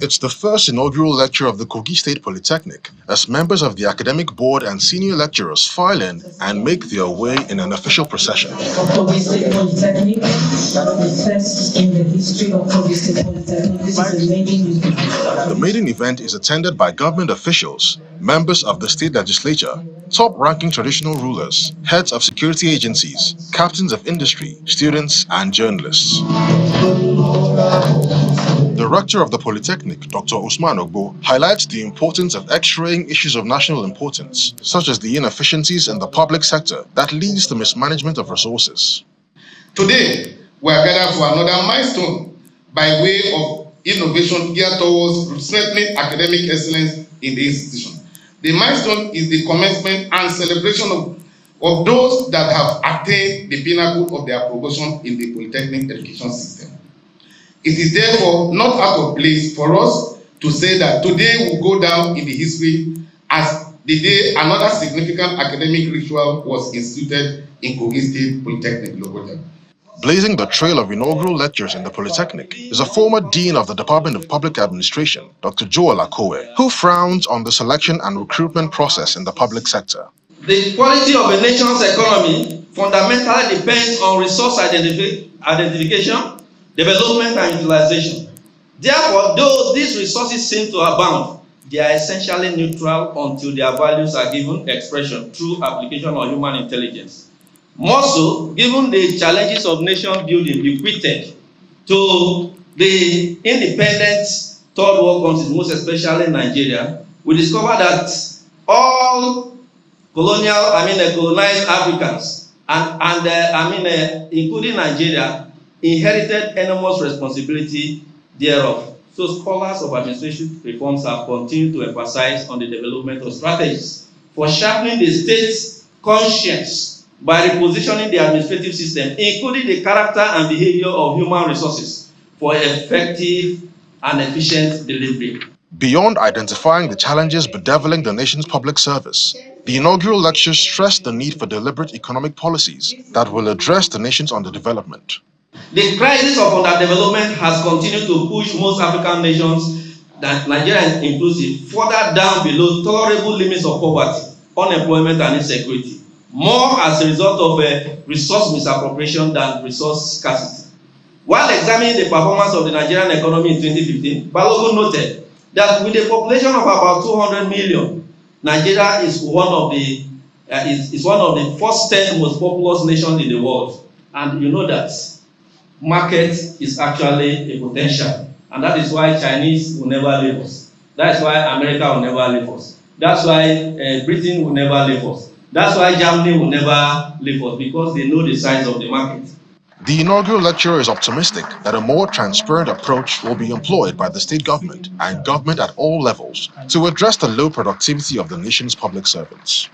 It's the first inaugural lecture of the Kogi State Polytechnic, as members of the academic board and senior lecturers file in and make their way in an official procession. Kogi State Polytechnic, the first in the history of Kogi State Polytechnic. This is a maiden event. The maiden event is attended by government officials, members of the state legislature, top-ranking traditional rulers, heads of security agencies, captains of industry, students, and journalists. The rector of the Polytechnic, Dr. Usman Ogbo, highlights the importance of x-raying issues of national importance, such as the inefficiencies in the public sector that leads to mismanagement of resources. Today, we are gathered for another milestone by way of innovation geared towards strengthening academic excellence in the institution. The milestone is the commencement and celebration of those that have attained the pinnacle of their progression in the Polytechnic education system. It is therefore not out of place for us to say that today will go down in the history as the day another significant academic ritual was instituted in Kogi State Polytechnic Lokoja. Blazing the trail of inaugural lectures in the Polytechnic is a former dean of the Department of Public Administration, Dr. Joel Akowe, who frowns on the selection and recruitment process in the public sector. The quality of a nation's economy fundamentally depends on resource identification, development, and utilization. Therefore, though these resources seem to abound, they are essentially neutral until their values are given expression through application of human intelligence. More so, given the challenges of nation building bequeathed to the independent third world countries, most especially Nigeria, we discover that all colonized Africans including Nigeria, inherited enormous responsibility thereof. So scholars of administrative reforms have continued to emphasize on the development of strategies for sharpening the state's conscience by repositioning the administrative system, including the character and behavior of human resources, for effective and efficient delivery. Beyond identifying the challenges bedeviling the nation's public service, the inaugural lectures stressed the need for deliberate economic policies that will address the nation's underdevelopment. The crisis of underdevelopment has continued to push most African nations, that Nigeria inclusive, further down below tolerable limits of poverty, unemployment, and insecurity, more as a result of resource misappropriation than resource scarcity. While examining the performance of the Nigerian economy in 2015, Balogun noted that with a population of about 200 million, Nigeria is one of the first 10 most populous nations in the world. And you know that market is actually a potential, and that is why Chinese will never leave us. That's why America will never leave us. That's why Britain will never leave us. That's why Germany will never leave us, because they know the size of the market. The inaugural lecturer is optimistic that a more transparent approach will be employed by the state government and government at all levels to address the low productivity of the nation's public servants.